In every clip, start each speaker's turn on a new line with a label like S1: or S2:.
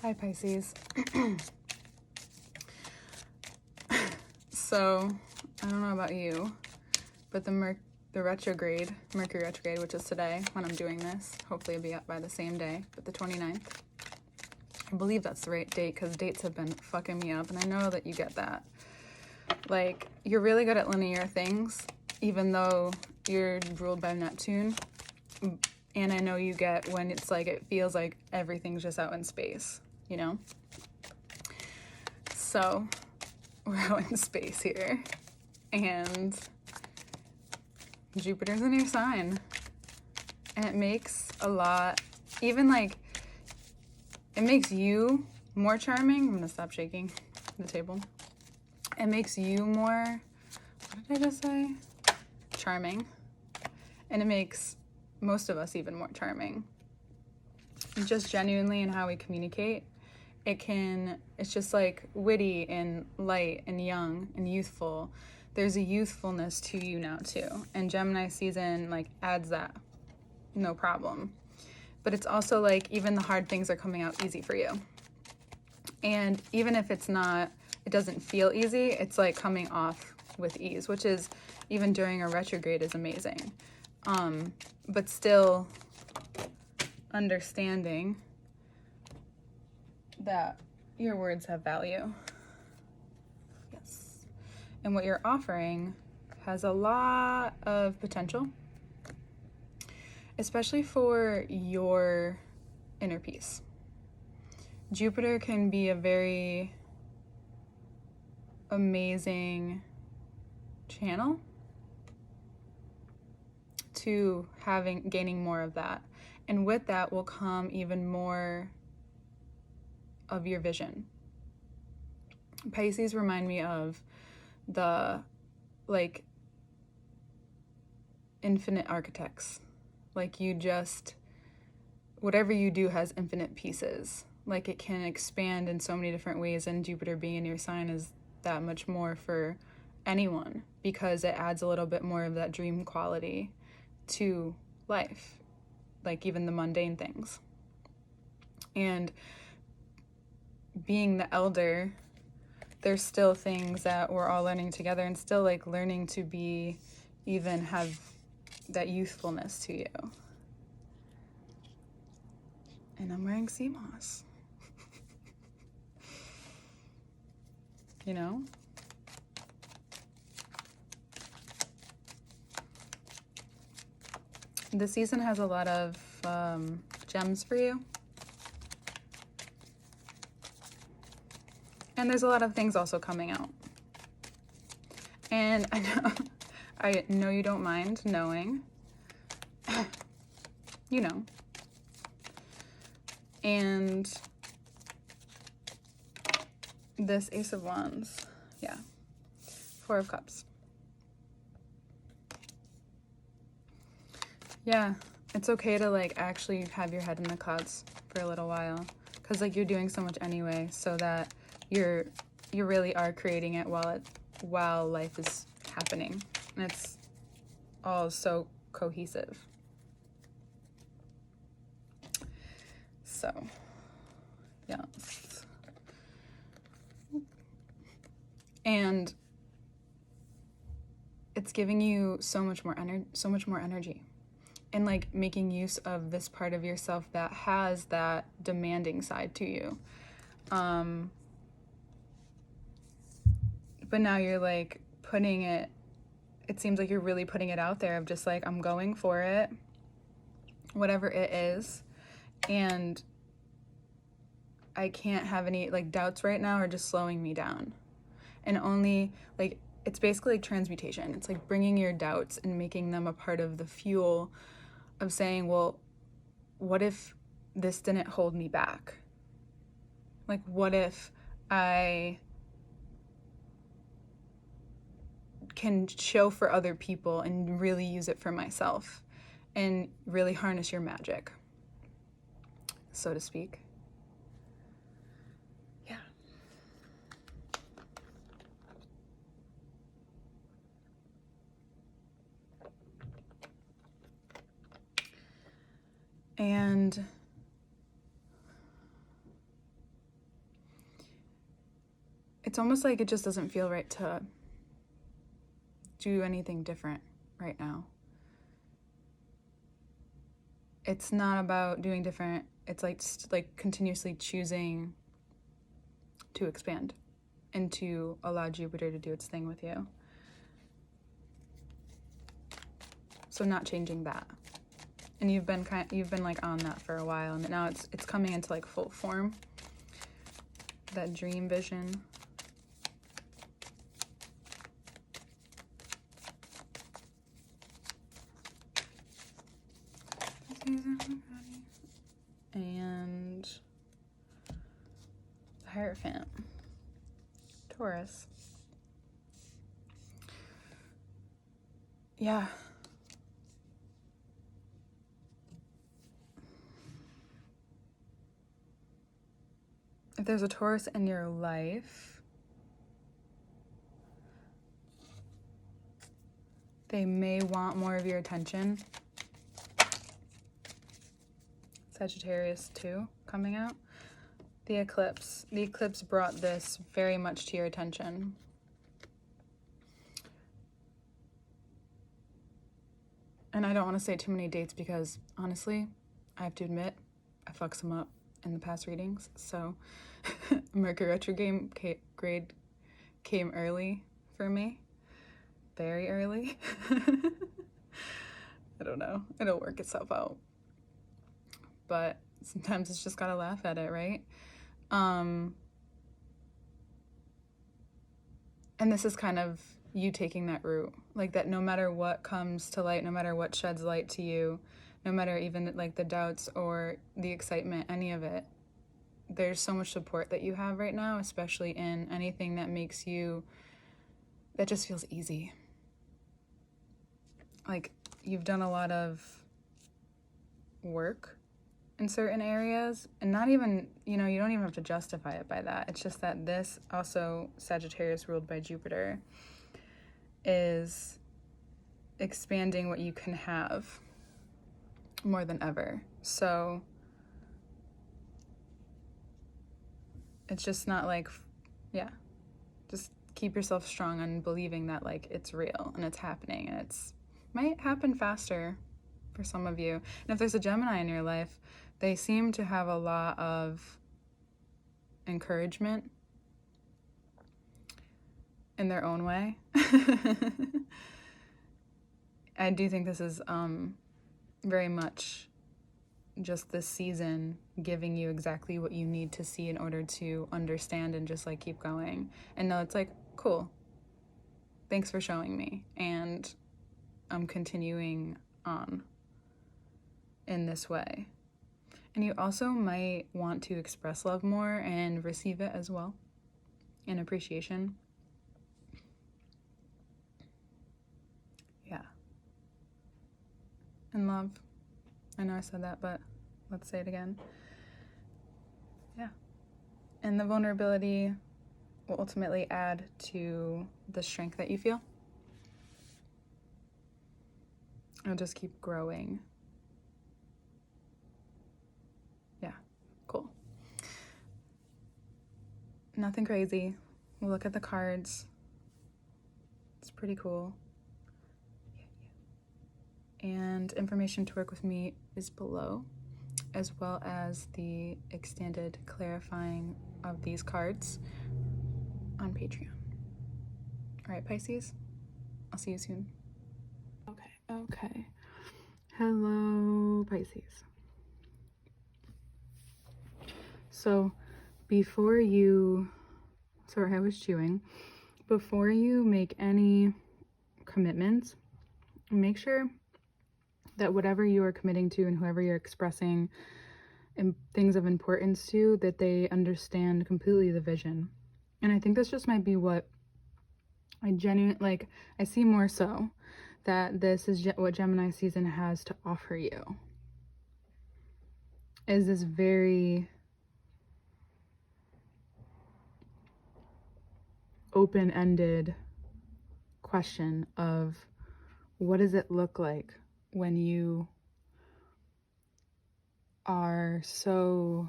S1: Hi, Pisces. So, I don't know about you, but the Mercury retrograde, which is today when I'm doing this, hopefully it'll be up by the same day, but the 29th. I believe that's the right date because dates have been fucking me up, and I know that you get that. Like, you're really good at linear things, even though you're ruled by Neptune. And I know you get when it's like, it feels like everything's just out in space, you know? So, we're out in space here. And Jupiter's in your sign. And it makes a lot, even like, it makes you more charming. I'm gonna stop shaking the table. It makes you more, what did I just say? Charming. And it makes most of us even more charming. Just genuinely in how we communicate. It's just like witty and light and young and youthful. There's a youthfulness to you now too. And Gemini season like adds that, no problem. But it's also like even the hard things are coming out easy for you. And even if it's not, it doesn't feel easy, it's like coming off with ease, which is even during a retrograde is amazing. But still understanding that your words have value. Yes. And what you're offering has a lot of potential, especially for your inner peace. Jupiter can be a very amazing channel to gaining more of that. And with that will come even more of your vision. Pisces remind me of the like infinite architects. Like you just, whatever you do has infinite pieces. Like it can expand in so many different ways, and Jupiter being in your sign is that much more for anyone because it adds a little bit more of that dream quality to life, like even the mundane things. And being the elder, there's still things that we're all learning together and still like learning to be, even have that youthfulness to you. And I'm wearing sea moss. You know? The season has a lot of gems for you. And there's a lot of things also coming out. And I know you don't mind knowing. You know. And this Ace of Wands, yeah. Four of Cups. Yeah, it's okay to like actually have your head in the clouds for a little while, because like you're doing so much anyway, so that you really are creating it while life is happening, and it's all so cohesive. So, yes. And it's giving you so much more energy. And like making use of this part of yourself that has that demanding side to you. But now you're like it seems like you're really putting it out there of just like, I'm going for it, whatever it is. And I can't have any like doubts right now are just slowing me down. And only like, it's basically like transmutation. It's like bringing your doubts and making them a part of the fuel of saying, well, what if this didn't hold me back? Like, what if I can show for other people and really use it for myself and really harness your magic, so to speak? Yeah. And it's almost like it just doesn't feel right to do anything different right now. It's not about doing different. It's like continuously choosing to expand and to allow Jupiter to do its thing with you. So not changing that. And you've been like on that for a while, and now it's coming into like full form. That dream vision. And the Hierophant. Taurus. Yeah. If there's a Taurus in your life, they may want more of your attention. Sagittarius too, coming out. The eclipse. The eclipse brought this very much to your attention. And I don't want to say too many dates because, honestly, I have to admit, I fucked some up in the past readings. So, Mercury retrograde came early for me. Very early. I don't know. It'll work itself out. But sometimes it's just gotta laugh at it, right? And this is kind of you taking that route, like that no matter what comes to light, no matter what sheds light to you, no matter even like the doubts or the excitement, any of it, there's so much support that you have right now, especially in anything that makes you, that just feels easy. Like you've done a lot of work in certain areas, and not even, you don't even have to justify it by that. It's just that this also, Sagittarius ruled by Jupiter, is expanding what you can have more than ever. So it's just not like, just keep yourself strong on believing that like it's real and it's happening, and it's might happen faster for some of you. And if there's a Gemini in your life, they seem to have a lot of encouragement in their own way. I do think this is very much just this season giving you exactly what you need to see in order to understand and just like keep going. And no, it's like, cool. Thanks for showing me. And I'm continuing on in this way. And you also might want to express love more and receive it as well, in appreciation. Yeah. And love. I know I said that, but let's say it again. Yeah. And the vulnerability will ultimately add to the strength that you feel. It'll just keep growing. Yeah, cool. Nothing crazy. We'll look at the cards. It's pretty cool. And information to work with me is below, as well as the extended clarifying of these cards on Patreon. All right, Pisces, I'll see you soon. Okay. Hello, Pisces. So before you, sorry, I was chewing. Before you make any commitments, make sure that whatever you are committing to and whoever you're expressing things of importance to, that they understand completely the vision. And I think this just might be what I see more so, that this is what Gemini season has to offer you, is this very open-ended question of what does it look like when you are so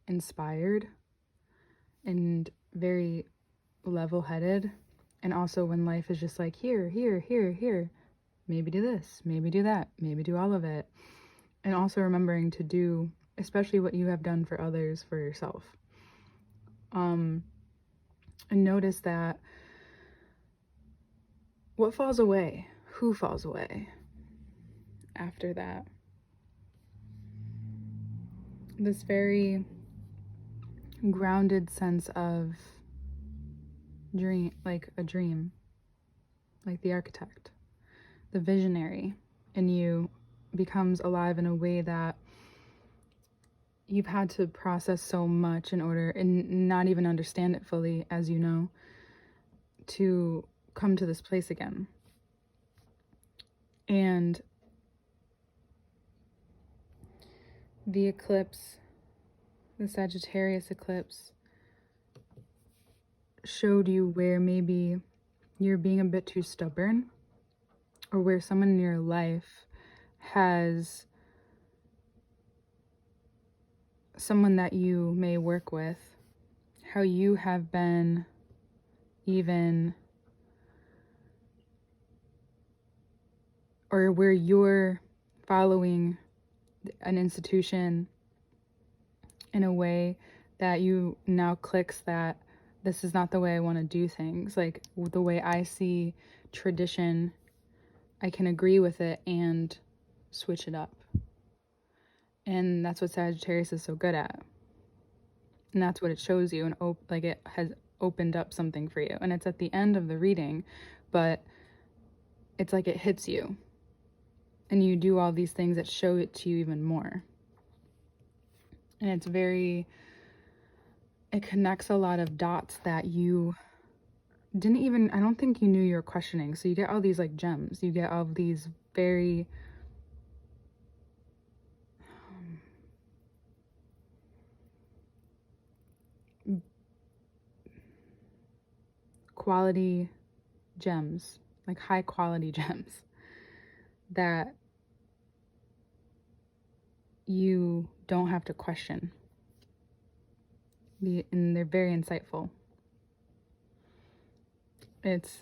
S1: inspired and very level-headed, and also when life is just like here, here, here, here, maybe do this, maybe do that, maybe do all of it. And also remembering to do especially what you have done for others for yourself. And notice that what falls away, who falls away after that. This very grounded sense of dream, like a dream, like the architect, the visionary in you becomes alive in a way that you've had to process so much in order and not even understand it fully, as you know, to come to this place again. And the eclipse, the Sagittarius eclipse, showed you where maybe you're being a bit too stubborn, or where someone in your life has someone that you may work with, how you have been even, or where you're following an institution in a way that you now clicks that this is not the way I want to do things. Like the way I see tradition, I can agree with it and switch it up. And that's what Sagittarius is so good at. And that's what it shows you, and like it has opened up something for you. And it's at the end of the reading, but it's like it hits you. And you do all these things that show it to you even more. And it's very, it connects a lot of dots that you didn't even, I don't think you knew you were questioning. So you get all these like gems. You get all of these very quality gems, like high quality gems that you don't have to question. And they're very insightful. It's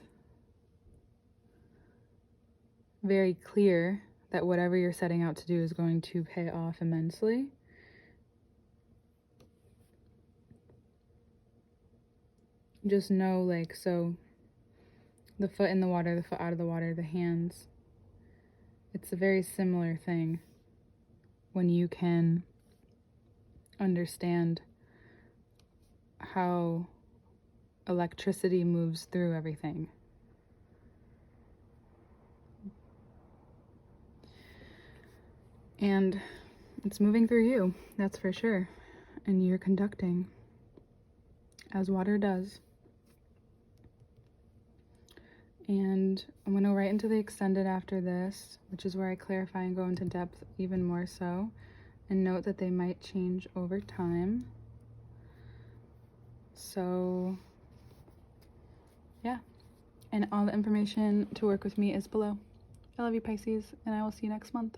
S1: very clear that whatever you're setting out to do is going to pay off immensely. Just know, like, so the foot in the water, the foot out of the water, the hands, it's a very similar thing when you can understand how electricity moves through everything. And it's moving through you, that's for sure. And you're conducting as water does. And I'm going to write into the extended after this, which is where I clarify and go into depth even more so. And note that they might change over time. So, yeah. And all the information to work with me is below. I love you, Pisces, and I will see you next month.